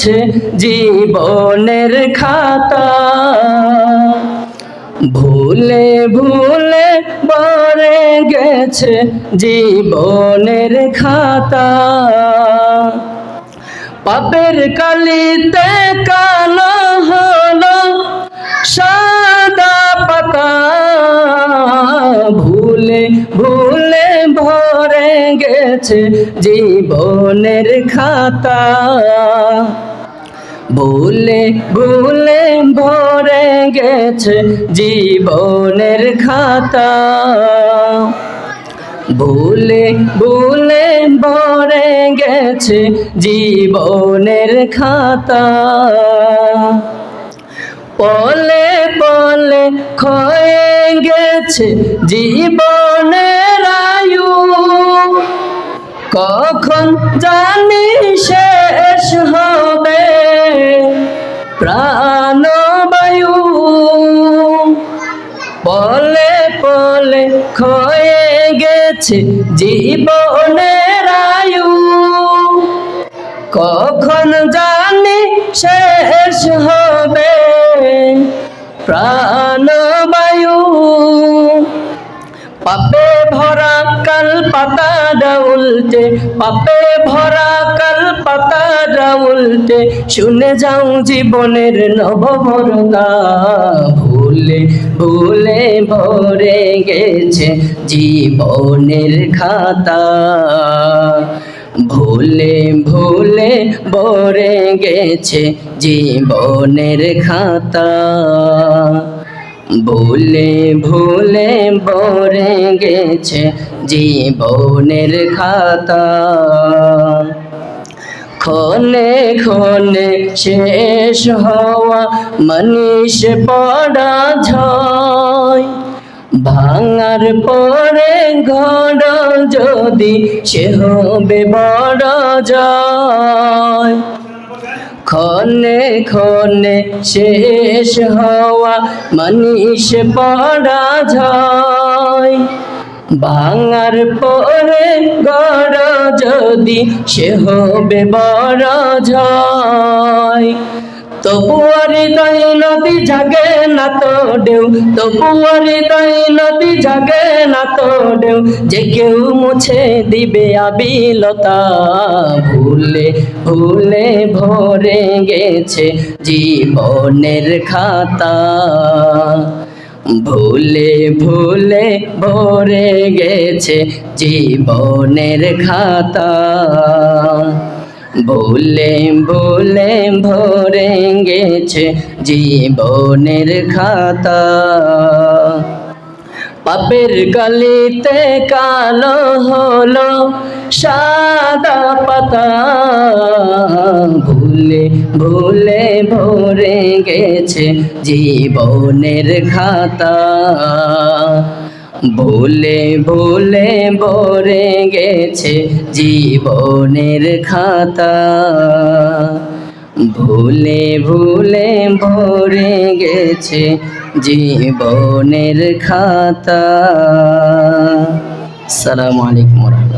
গেছে জীবনের খাতা, ভুলে ভুলে ভরে গেছে জীবনের খাতা। পাপের কালিতে কালো হলো সাদা পাতা, ভুলে ভুলে ভরে গেছে জীবনের খাতা, ভুলে ভুলে ভরে গেছে জীবনের খাতা, ভুলে ভুলে ভরে গেছে জীবনের খাতা। পলে পলে ক্ষয়ে গেছে জীবনের আয়ু, কখন জানি শেষ হবে প্রাণবায়ু। পলে পলে ক্ষয়ে গেছে জীবনের আয়ু, কখন জানি শেষ হবে প্রাণবায়ু। পাপে ভরা কাল পাতাটা উল্টে, পাপে ভরা কাল পাতাটা উল্টে, শুনে যাও জীবনের নববরতা, ভুলে ভুলে ভরে গেছে জীবনের খাতা, ভুলে ভুলে ভরে গেছে জীবনের খাতা, ভুলে ভুলে ভরে গেছে জীবনের খাতা। ক্ষণে ক্ষণে শেষ হওয়া মনীষ পরাজয়, ভাঙার পরে ঘর যদি সে হবে বড় জয়। ক্ষণে ক্ষণে শেষ হওয়া মনীষ পরাজয়, ভাঙার পরে ঘর যদি সে হবে বড় জয়। তবুও হৃদয় নদী জাগে না তো ঢেউ, তবুও হৃদয় নদী জাগে না তো ঢেউ, যে কেউ মুছে দিবে আবিলতা, ভুলে ভুলে ভরে গেছে জীবনের খাতা, ভুলে ভুলে ভরে গেছে জীবনের খাতা, ভুলে ভুলে ভরে গেছে জীবনের খাতা। পাপের কালিতে কালো হলো সাদা পাতা, ভুলে ভুলে ভরে গেছে জীবনের খাতা, ভুলে ভুলে ভরে গেছে জীবনের খাতা, ভুলে ভুলে ভরে গেছে জীবনের খাতা। আসসালামু আলাইকুম।